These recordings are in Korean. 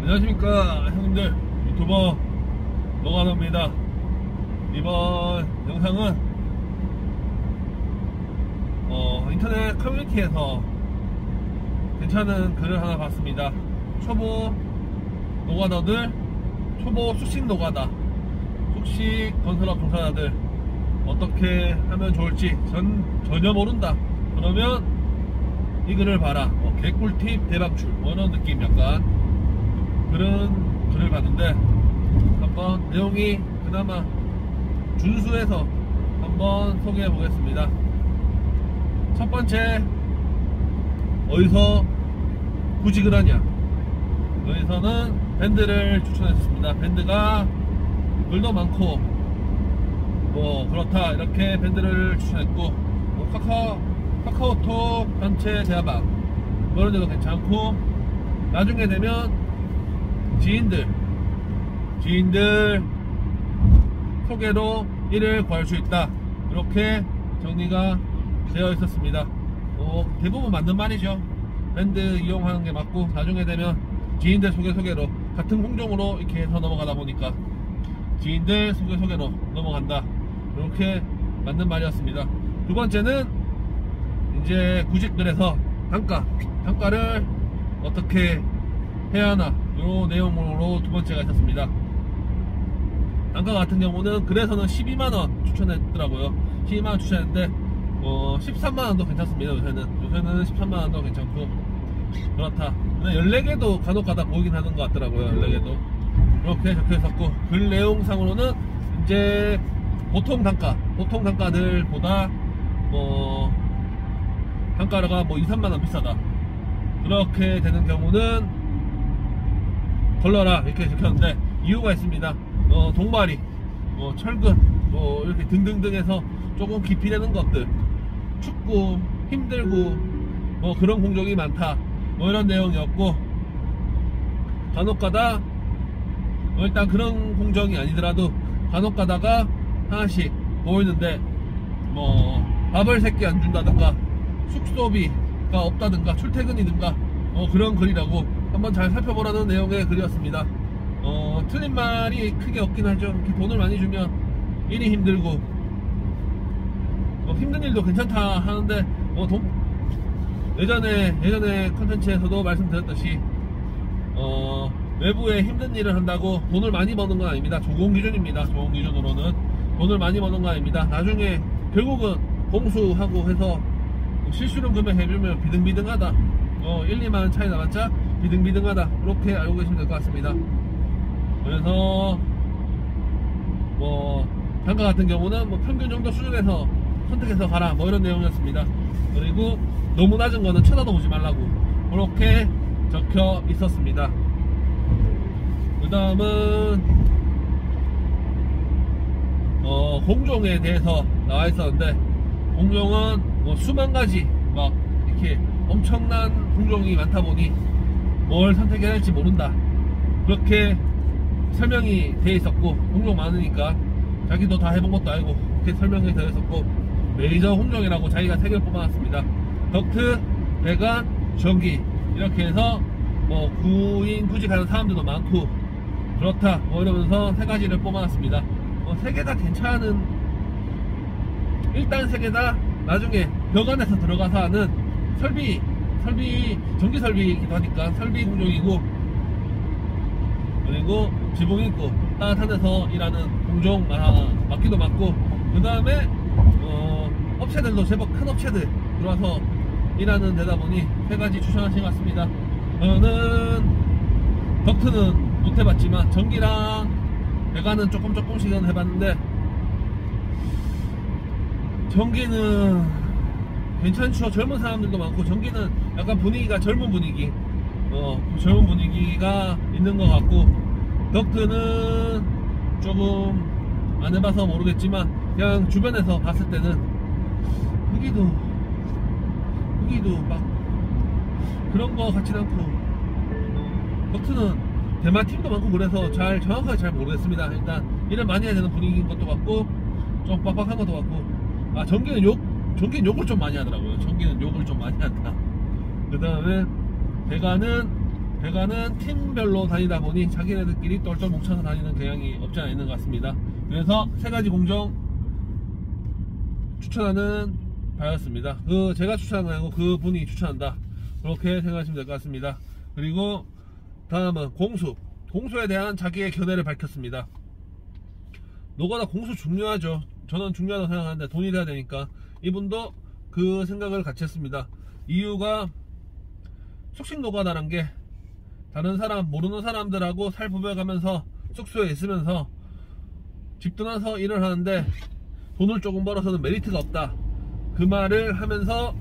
안녕하십니까 형님들, 유튜버 노가노입니다. 이번 영상은 인터넷 커뮤니티에서 괜찮은 글을 하나 봤습니다. 초보 노가다들, 초보 숙식 노가다, 숙식 건설업 종사자들 어떻게 하면 좋을지 전혀 모른다 그러면 이 글을 봐라. 개꿀팁 대방출 이런 느낌, 약간 그런 글을 봤는데 한번 내용이 그나마 준수해서 한번 소개해 보겠습니다. 첫 번째, 어디서 구직을 하냐. 여기서는 밴드를 추천했습니다. 밴드가 글도 많고 뭐 그렇다 이렇게 밴드를 추천했고, 카카오톡 단체 대화방 그런 데도 괜찮고, 나중에 되면 지인들 소개로 일을 구할 수 있다, 이렇게 정리가 되어 있었습니다. 대부분 맞는 말이죠. 밴드 이용하는 게 맞고, 나중에 되면 지인들 소개로 같은 공정으로 이렇게 해서 넘어가다 보니까 지인들 소개로 넘어간다, 이렇게 맞는 말이었습니다. 두 번째는 이제 구직들에서 단가를 어떻게 해야 하나, 요 내용으로 두 번째가 있었습니다. 단가 같은 경우는 글에서는 12만원 추천했더라고요. 12만원 추천했는데 13만원도 괜찮습니다. 요새는 13만원도 괜찮고 그렇다. 14개도 간혹가다 보이긴 하는 것 같더라고요. 14개도 이렇게 적혀 있었고, 글 내용상으로는 이제 보통 단가들보다 단가가 2, 3만원 비싸다, 그렇게 되는 경우는 걸러라, 이렇게 적혔는데 이유가 있습니다. 동바리, 철근, 이렇게 등등등 해서 조금 깊이 되는 것들, 춥고 힘들고 그런 공정이 많다, 이런 내용이었고, 간혹가다 일단 그런 공정이 아니더라도 간혹가다가 하나씩 보이는데 밥을 새끼 안 준다든가 숙소비가 없다든가 출퇴근이든가 그런 글이라고 한번 잘 살펴보라는 내용의 글이었습니다. 틀린 말이 크게 없긴 하죠. 이렇게 돈을 많이 주면 일이 힘들고 힘든 일도 괜찮다 하는데 예전에 컨텐츠에서도 말씀드렸듯이 외부에 힘든 일을 한다고 돈을 많이 버는 건 아닙니다. 좋은 기준입니다. 좋은 기준으로는 돈을 많이 버는 건 아닙니다. 나중에 결국은 공수하고 해서 실수령 금액 해주면 비등비등하다, 1, 2만원 차이 나봤자 비등비등하다, 그렇게 알고 계시면 될 것 같습니다. 그래서 단가 같은 경우는 평균 정도 수준에서 선택해서 가라, 이런 내용이었습니다. 그리고 너무 낮은 거는 쳐다도 보지 말라고, 그렇게 적혀 있었습니다. 그 다음은 공종에 대해서 나와 있었는데, 공종은 수만 가지 이렇게 엄청난 공종이 많다 보니 뭘 선택해야 할지 모른다, 그렇게 설명이 되어 있었고, 공종 많으니까 자기도 다 해본 것도 아니고 그렇게 설명이 되어 있었고, 메이저 공종이라고 자기가 3개를 뽑아놨습니다. 덕트, 배관, 전기, 이렇게 해서 구인 구직하는 사람들도 많고 그렇다, 이러면서 3가지를 뽑아놨습니다. 3개 다 괜찮은, 일단 3개 다 나중에 벽안에서 들어가서 하는 설비, 전기 설비이기도 하니까 설비 공종이고, 그리고 지붕 있고 따뜻한 데서 일하는 공종 맞기도 맞고, 그 다음에 업체들도 제법 큰 업체들 들어와서 일하는 데다 보니 3가지 추천하신 것 같습니다. 저는 덕트는 못 해봤지만 전기랑 배관은 조금씩은 해봤는데, 전기는 괜찮죠. 젊은 사람들도 많고, 전기는 약간 분위기가 젊은 분위기가 있는 것 같고, 덕트는 조금 안 해봐서 모르겠지만 그냥 주변에서 봤을 때는 후기도 막 그런 거 같진 않고, 덕트는 대만팀도 많고 그래서 정확하게 잘 모르겠습니다. 일단 일을 많이 해야 되는 분위기인 것도 같고 좀 빡빡한 것도 같고, 전기는 욕을 좀 많이 하더라고요. 전기는 욕을 좀 많이 한다. 그 다음에 배관은 배관은 팀별로 다니다 보니 자기네들끼리 똘똘 뭉쳐서 다니는 경향이 없지 않아 있는 것 같습니다. 그래서 세 가지 공정 추천하는 바였습니다. 제가 추천한 거 아니고 그 분이 추천한다, 그렇게 생각하시면 될 것 같습니다. 그리고 다음은 공수에 대한 자기의 견해를 밝혔습니다. 노가다 공수 중요하죠. 저는 중요하다고 생각하는데 돈이 돼야 되니까 이분도 그 생각을 같이 했습니다. 이유가 숙식 노가다란 게 다른 사람, 모르는 사람들하고 살부벼가면서 숙소에 있으면서 집 떠나서 일을 하는데 돈을 조금 벌어서는 메리트가 없다, 그 말을 하면서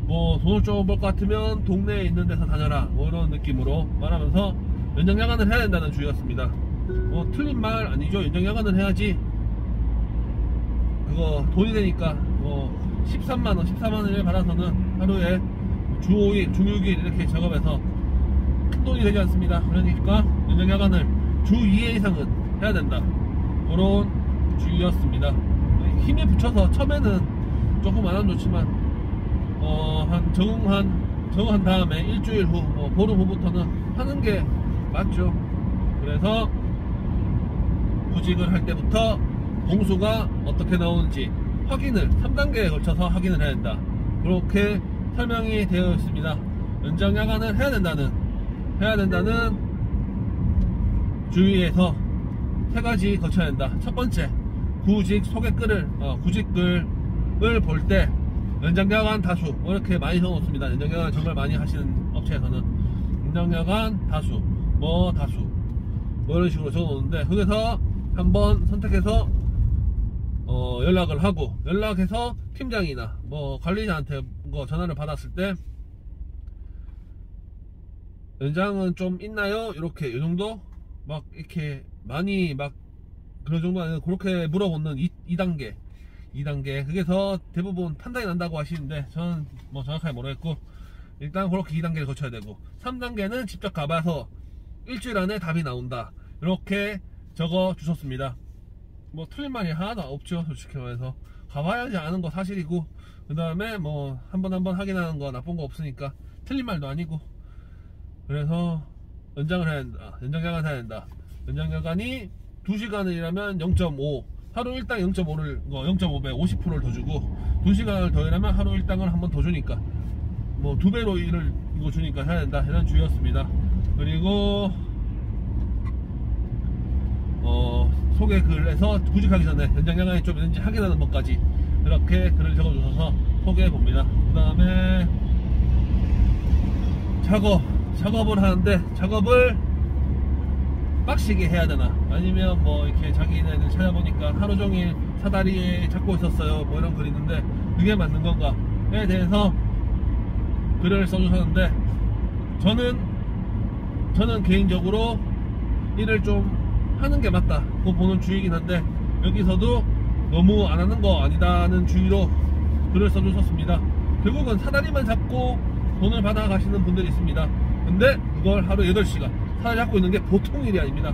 뭐 돈을 조금 벌 것 같으면 동네에 있는 데서 다녀라, 뭐 이런 느낌으로 말하면서 연장야간을 해야 된다는 주의였습니다. 뭐 틀린 말 아니죠. 연장야간을 해야지 그거 돈이 되니까. 뭐 13만원 14만원을 받아서는 하루에 주 5일 주 6일 이렇게 작업해서 큰 돈이 되지 않습니다. 그러니까 연장야간을 주 2회 이상은 해야 된다, 그런 주의였습니다. 힘에 붙여서 처음에는 조금 안 하면 좋지만 적응한 다음에 일주일 후, 보름 후부터는 하는 게 맞죠. 그래서 구직을 할 때부터 공수가 어떻게 나오는지 확인을 3단계에 걸쳐서 확인을 해야 된다, 그렇게 설명이 되어 있습니다. 연장야간을 해야 된다는 주의에서 세 가지 거쳐야 된다. 첫 번째, 구직 소개글을 구직글을 볼 때 연장야간 다수, 뭐 이렇게 많이 적어놓습니다. 연장야간 정말 많이 하시는 업체에서는 연장야간 다수, 뭐 이런 식으로 적어놓는데, 거기서 한번 선택해서 연락을 하고, 연락해서 팀장이나 뭐 관리자한테 전화를 받았을 때 연장은 좀 있나요? 이렇게 이 정도 막 이렇게 많이 막 그런 정도 아니고 그렇게 물어보는 2단계 그게 더 대부분 판단이 난다고 하시는데 저는 뭐 정확하게 모르겠고, 일단 그렇게 2단계를 거쳐야 되고, 3단계는 직접 가봐서 일주일 안에 답이 나온다, 이렇게 적어 주셨습니다. 뭐 틀린 말이 하나도 없죠. 솔직히 말해서 가봐야지 아는 거 사실이고, 그 다음에 뭐 한 번 확인하는 거 나쁜 거 없으니까 틀린 말도 아니고, 그래서 연장을 해야 된다, 연장야간 해야 된다. 연장야간이 2시간을 일하면 0.5, 하루 일당 0.5배 50%를 더 주고, 2시간을 더 일하면 하루 일당을 한 번 더 주니까 뭐 2배로 일을 주니까 해야 된다, 이런 주의였습니다. 그리고 소개글에서 구직하기 전에 연장야간이 좀 있는지 확인하는 것까지 이렇게 글을 적어주셔서 소개해봅니다. 그 다음에 작업을 하는데, 작업을 빡시게 해야 되나, 아니면 뭐 이렇게 자기네들 찾아보니까 하루종일 사다리에 잡고 있었어요, 뭐 이런 글이 있는데 그게 맞는 건가에 대해서 글을 써주셨는데, 저는 개인적으로 일을 좀 하는 게 맞다, 그거 보는 주의긴 한데, 여기서도 너무 안 하는 거 아니다는 주의로 글을 써주셨습니다. 결국은 사다리만 잡고 돈을 받아 가시는 분들이 있습니다. 근데 이걸 하루 8시간 사다리 잡고 있는 게 보통 일이 아닙니다.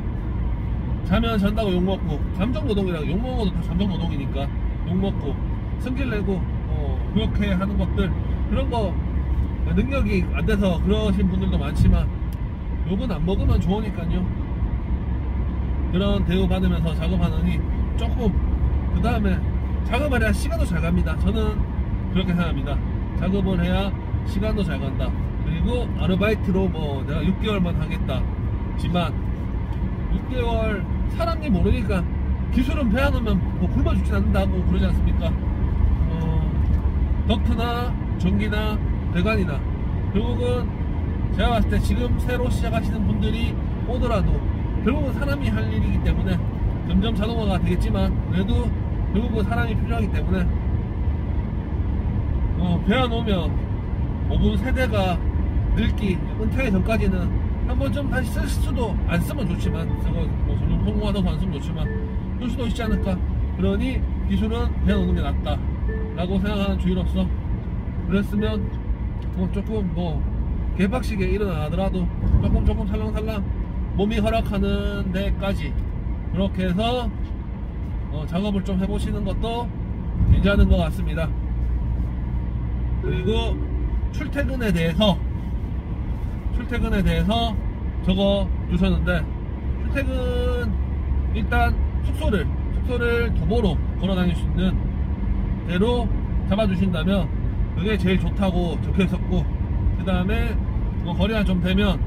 자면 잔다고 욕먹고, 감정노동이라고, 욕먹은 것도 다 감정노동이니까 욕먹고 성질내고 그렇게 하는 것들, 그런 거 능력이 안 돼서 그러신 분들도 많지만 욕은 안 먹으면 좋으니까요. 그런 대우 받으면서 작업하느니 조금, 그 다음에 작업을 해야 시간도 잘 갑니다. 저는 그렇게 생각합니다. 작업을 해야 시간도 잘 간다. 그리고 아르바이트로 뭐 내가 6개월만 하겠다지만 6개월 사람이 모르니까 기술은 배워놓으면 뭐 굶어 죽진 않는다고 그러지 않습니까? 덕트나 전기나 배관이나, 결국은 제가 봤을 때 지금 새로 시작하시는 분들이 오더라도 결국은 사람이 할 일이기 때문에 점점 자동화가 되겠지만, 그래도 결국은 사람이 필요하기 때문에 배워놓으면 5분 세대가 늙기, 은퇴하기 전까지는 한 번쯤 다시 쓸 수도, 안 쓰면 좋지만, 뭐 성공하다고 안 쓰면 좋지만 쓸 수도 있지 않을까. 그러니 기술은 배워놓는 게 낫다 라고 생각하는 주의로서, 그랬으면 조금 개박식에 일어나더라도 조금 살랑살랑 몸이 허락하는 데까지 그렇게 해서 작업을 좀 해보시는 것도 괜찮은 것 같습니다. 그리고 출퇴근에 대해서 출퇴근에 대해서 적어 주셨는데, 출퇴근 일단 숙소를 도보로 걸어 다닐 수 있는 대로 잡아주신다면 그게 제일 좋다고 적혀 있었고, 그 다음에 뭐 거리가 좀 되면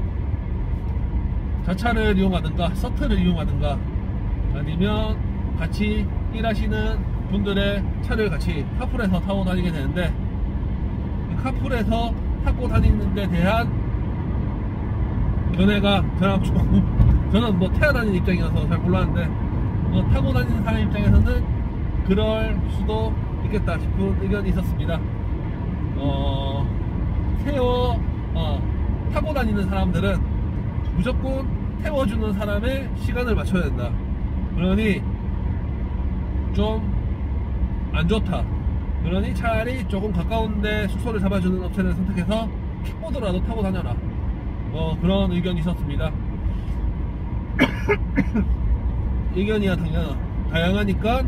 자차를 이용하든가 서트를 이용하든가 아니면 같이 일하시는 분들의 차를 같이 카풀해서 타고 다니게 되는데, 카풀해서 타고 다니는 데 대한 견해가 저는 뭐 태어나는 입장이어서 잘 몰랐는데, 뭐 타고 다니는 사람 입장에서는 그럴 수도 있겠다 싶은 의견이 있었습니다. 타고 다니는 사람들은 무조건 태워주는 사람의 시간을 맞춰야 된다. 그러니 좀 안 좋다. 그러니 차라리 조금 가까운데 숙소를 잡아주는 업체를 선택해서 킥보드라도 타고 다녀라. 그런 의견이 있었습니다. 의견이 다양하니까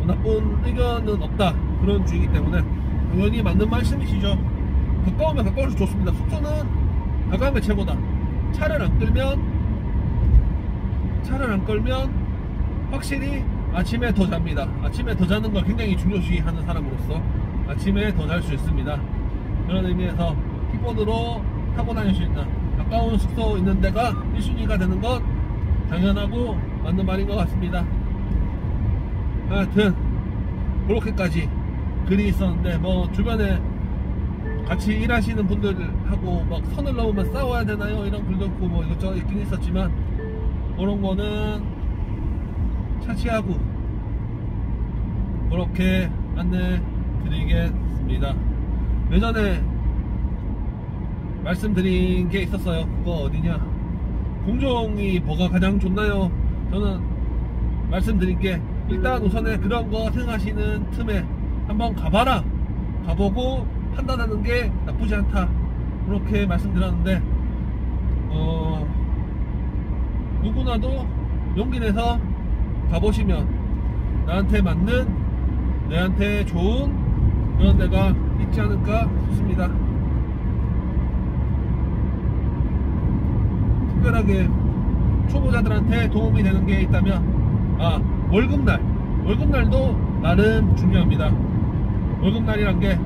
나쁜 의견은 없다, 그런 주의이기 때문에 당연히 맞는 말씀이시죠. 가까우면 가까울수록 좋습니다. 숙소는 가까운 게 최고다. 차를 안 끌면 확실히 아침에 더 잡니다. 아침에 더 자는 걸 굉장히 중요시하는 사람으로서 아침에 더 잘 수 있습니다. 그런 의미에서 킥보드로 타고 다닐 수 있는 가까운 숙소 있는 데가 1순위가 되는 건 당연하고 맞는 말인 것 같습니다. 하여튼 그렇게까지 글이 있었는데, 뭐 주변에 같이 일하시는 분들하고 막 선을 넘으면 싸워야 되나요? 이런 글도 있고 뭐 이것저것 있긴 있었지만, 그런 거는 차치하고 그렇게 안내 드리겠습니다. 예전에 말씀드린 게 있었어요. 그거 어디냐, 공종이 뭐가 가장 좋나요? 저는 말씀드린 게, 일단 우선에 그런 거 생각하시는 틈에 한번 가보고 판단하는 게 나쁘지 않다, 그렇게 말씀드렸는데, 누구나도 용기 내서 가보시면 나한테 맞는, 내한테 좋은 그런 데가 있지 않을까 싶습니다. 특별하게 초보자들한테 도움이 되는 게 있다면, 월급날도 나름 중요합니다. 월급날이란 게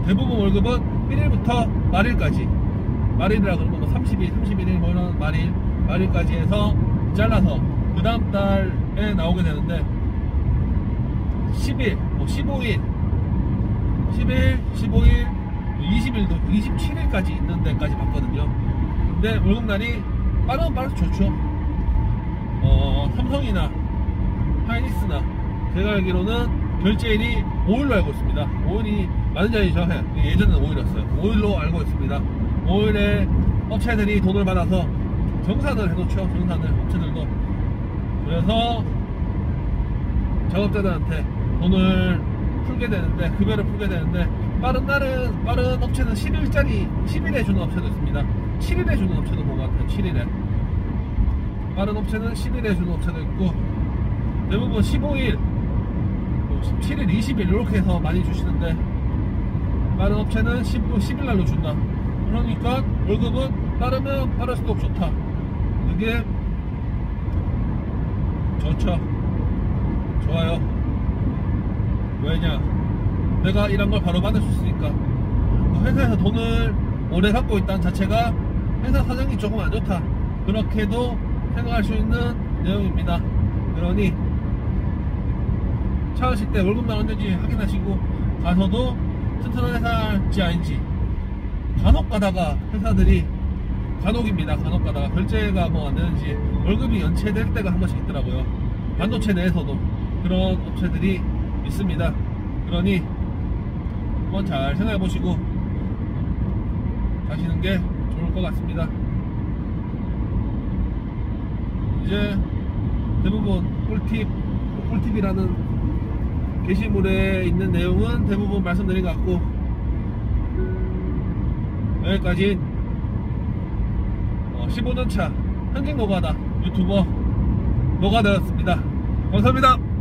대부분 월급은 1일부터 말일까지, 말일이라 그러면 뭐 30일, 31일 뭐 이런 말일까지 해서 잘라서 그 다음 달에 나오게 되는데, 10일, 뭐 15일, 10일, 15일, 20일도 27일까지 있는 데까지 봤거든요. 근데 월급날이 빠르면 빠를수록 좋죠. 삼성이나 하이닉스나 제가 알기로는 결제일이 5일로 알고 있습니다. 5일이 맞는 자리죠. 예전에는 5일이었어요. 5일로 알고 있습니다. 5일에 업체들이 돈을 받아서 정산을 해놓죠. 업체들도. 그래서 작업자들한테 돈을 풀게 되는데, 급여를 풀게 되는데, 빠른 업체는 10일에 주는 업체도 있습니다. 7일에 주는 업체도 본 것 같아요. 7일에. 빠른 업체는 10일에 주는 업체도 있고, 대부분 15일, 17일, 20일 이렇게 해서 많이 주시는데, 빠른 업체는 10일날로 준다. 그러니까 월급은 빠르면 빠를수록 좋다. 그게 좋죠. 좋아요. 왜냐, 내가 일한 걸 바로 받을 수 있으니까. 회사에서 돈을 오래 갖고 있다는 자체가 회사 사정이 조금 안 좋다, 그렇게도 생각할 수 있는 내용입니다. 그러니 차 하실 때 월급날 언제인지 확인하시고 가서도 튼튼한 회사인지 아닌지, 간혹 가다가 회사들이, 간혹입니다. 간혹 가다가 결제가 뭐 안 되는지 월급이 연체될 때가 한 번씩 있더라고요. 반도체 내에서도 그런 업체들이 있습니다. 그러니 한번 잘 생각해 보시고 가시는 게 좋을 것 같습니다. 이제 대부분 꿀팁이라는 게시물에 있는 내용은 대부분 말씀드린 것 같고, 여기까지 15년차 현직 노가다 유튜버 노가다였습니다. 감사합니다.